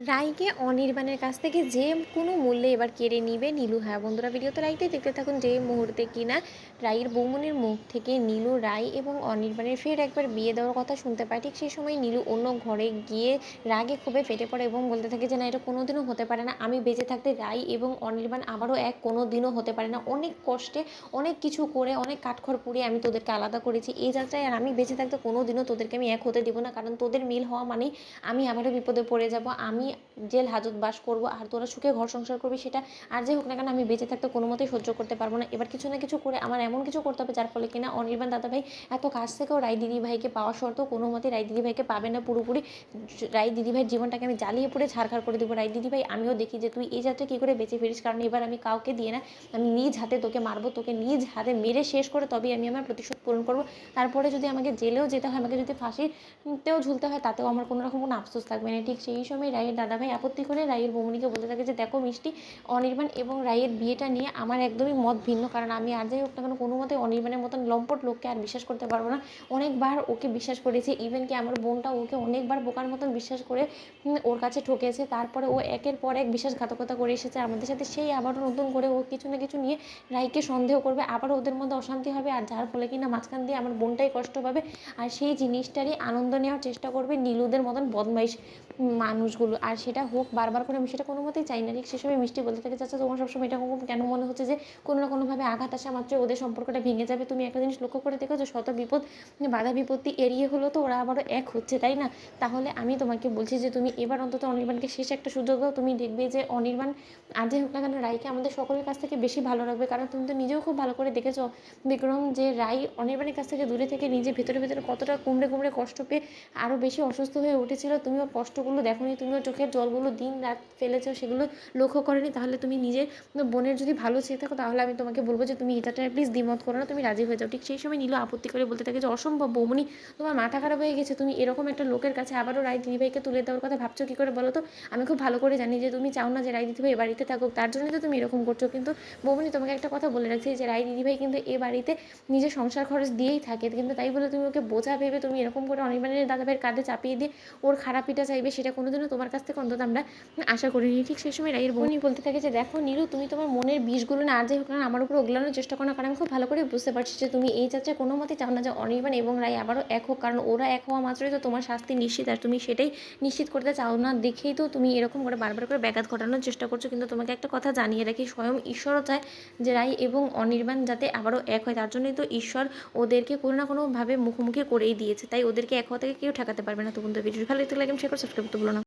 রাইকে অনির্বাণের কাছ থেকে যে কোনো মূল্যে এবার কেড়ে নিবে নীলু। হ্যাঁ বন্ধুরা, ভিডিও তো রাইতেই দেখতে থাকুন। যে মুহূর্তে কিনা রাইয়ের বৌমনির মুখ থেকে নীলু, রাই এবং অনির্বাণের ফের একবার বিয়ে দেওয়ার কথা শুনতে পায়, ঠিক সেই সময় নীলু অন্য ঘরে গিয়ে রাগে ক্ষোভে ফেটে পড়ে এবং বলতে থাকে যে না, এটা কোনোদিনও হতে পারে না। আমি বেঁচে থাকতে রাই এবং অনির্বাণ আবারও এক কোনোদিনও হতে পারে না। অনেক কষ্টে, অনেক কিছু করে, অনেক কাঠখড় পুড়িয়ে আমি তোদেরকে আলাদা করেছি এই যাত্রায়, আর আমি বেঁচে থাকতে কোনোদিনও তোদেরকে আমি এক হতে দেবো না। কারণ তোদের মিল হওয়া মানেই আমি আবারও বিপদে পড়ে যাব। আমি জেল হাজত বাস করবো আর তোরা সুখে ঘর সংসার করবি, সেটা আর যে হোক না কেন আমি বেঁচে থাকতে কোনো মতেই সহ্য করতে পারবো না। এবার কিছু না কিছু করে আমার এমন কিছু করতে হবে যার ফলে কিনা অনির্বাণ দাদাভাই এত কাছ থেকেও রায় দিদিভাইকে পাওয়া সত্ত্বেও কোনো মতে রায় দিদিভাইকে পাবে না। পুরোপুরি রায় দিদিভাইয়ের জীবনটাকে আমি জ্বালিয়ে পুড়ে ছাড়খাড় করে দেবো। রায় দিদিভাই, আমিও দেখি যে তুই এই যাত্রা কী করে বেঁচে ফিরিস, কারণ এবার আমি কাউকে দিয়ে না, আমি নিজ হাতে তোকে মারবো, তোকে নিজ হাতে মেরে শেষ করে তবেই আমি আমার প্রতিশোধ পূরণ করবো। তারপরে যদি আমাকে জেলেও যেতে হয়, আমাকে যদি ফাঁসিতেও ঝুলতে হয়, তাতেও আমার কোনো রকম কোনো আফসোস থাকবে না। ঠিক সেই সময় রায়ের দাদাভাই আপত্তি করে রায়ের বৌমনিকে বলতে থাকে যে দেখো মিষ্টি, অনির্বাণ এবং রায়ের বিয়েটা নিয়ে আমার একদমই মত ভিন্ন। কারণ আমি আর যাই হোক না কেন কোনো মতে অনির্বাণের মতন লম্পট লোককে আর বিশ্বাস করতে পারবো না। অনেকবার ওকে বিশ্বাস করেছি, ইভেন কি আমার বোনটা ওকে অনেকবার বোকার মতন বিশ্বাস করে ওর কাছে ঠকেছে। তারপরে ও একের পর এক বিশ্বাসঘাতকতা করে এসেছে আমাদের সাথে। সেই আবারও নতুন করে ও কিছু না কিছু নিয়ে রায়কে সন্দেহ করবে, আবারও ওদের মধ্যে অশান্তি হবে, আর যার ফলে কিনা মাঝখান দিয়ে আমার বোনটাই কষ্ট পাবে। আর সেই জিনিসটারই আনন্দ নেওয়ার চেষ্টা করবে নীলুদের মতন বদমাইশ মানুষগুলো। আর সেটা হোক বারবার করে, আমি সেটা কোনো মতেই চাই না। ঠিক সে সময় মিষ্টি বলতে থাকে চাচা, তোমার সবসময় এটা কেন মনে হচ্ছে যে কোনো না কোনোভাবে আঘাত আসা মাত্রই ওদের সম্পর্কটা ভেঙে যাবে? তুমি একটা জিনিস লক্ষ্য করে দেখো যে শত বিপদ বাধা বিপত্তি এড়িয়ে হলো তো ওরা আবারও এক হচ্ছে, তাই না? তাহলে আমি তোমাকে বলছি যে তুমি এবার অন্তত অনির্বাণকে শেষ একটা সুযোগ দাও। তুমি দেখবে যে অনির্বাণ আর যে হোক না কেন রায়কে আমাদের সকলের কাছ থেকে বেশি ভালো রাখবে। কারণ তুমি তো নিজেও খুব ভালো করে দেখেছো বিক্রম, যে রায় অনির্বাণের কাছ থেকে দূরে থেকে নিজে ভেতরে ভেতরে কতটা কুমড়ে কুমড়ে কষ্ট পেয়ে আরও বেশি অসুস্থ হয়ে উঠেছিল। তুমি ওর কষ্টগুলো দেখোনি, তুমি ওর চোখের জলগুলো দিন রাত ফেলেছো, সেগুলো লক্ষ্য করেনি। তাহলে তুমি নিজের বোনের যদি ভালো চেয়ে থাকো, তাহলে আমি তোমাকে বলবো যে তুমি এটাটা প্লিজ দ্বিমত করো না, তুমি রাজি হয়ে যাও। ঠিক সেই সময় নীলু আপত্তি করে বলতে থাকে যে অসম্ভব বৌমনি, তোমার মাথা খারাপ হয়ে গেছে, তুমি এরকম একটা লোকের কাছে আবারও রায় দিদিভাইকে তুলে দেওয়ার কথা ভাবছো কী করে বলো তো? আমি খুব ভালো করে জানি যে তুমি চাও না যে রায় দিদিভাই এ বাড়িতে থাকুক, তার জন্যই তো তুমি এরকম করছো। কিন্তু বৌমনি, তোমাকে একটা কথা বলে রাখছি যে রায় দিদিভাই কিন্তু এ বাড়িতে নিজের সংসার খরচ দিয়েই থাকে, কিন্তু তাই বলে তুমি ওকে বোঝা ভেবে তুমি এরকম করে অনির্বাণের দাদাভাইয়ের কাঁধে চাপিয়ে দিয়ে ওর খারাপিটা চাইবে, সেটা কোনোদিনও তোমার কাছ থেকে অন্তত আমরা আশা করিনি। ঠিক সেই সময় রায়ের বোনই বলতে থাকে যে দেখো নীলু, তুমি তোমার মনের বিষগুলো না আর যাই হোক না আমার উপর ওগলানোর চেষ্টা করো না। কারণ আমি খুব ভালো করে বুঝতে পারছি যে তুমি এই যাত্রায় কোনো মতেই চাও না যে অনির্বাণ এবং রায় আবারও এক হোক, কারণ ওরা এক হওয়া মাত্রই তো তোমার শাস্তি নিশ্চিত, আর তুমি সেটাই নিশ্চিত করতে চাও না দেখেই তো তুমি এরকম করে বারবার করে ব্যাঘাত ঘটানোর চেষ্টা করছো। কিন্তু তোমাকে একটা কথা জানিয়ে রাখি, স্বয়ং ঈশ্বরও চায় যে রায় এবং অনির্বাণ যাতে আবারও এক হয়। তার জন্যই তো ঈশ্বর ওদেরকে কোনো না কোনোভাবে মুখোমুখি করেই দিয়েছে, তাই ওদেরকে এক হওয়া থেকে কেউ ঠেকাতে পারবে না। তো বন্ধু, ভিডিও ভালো লাগলে সাবস্ক্রাইব করতে ভুলো না।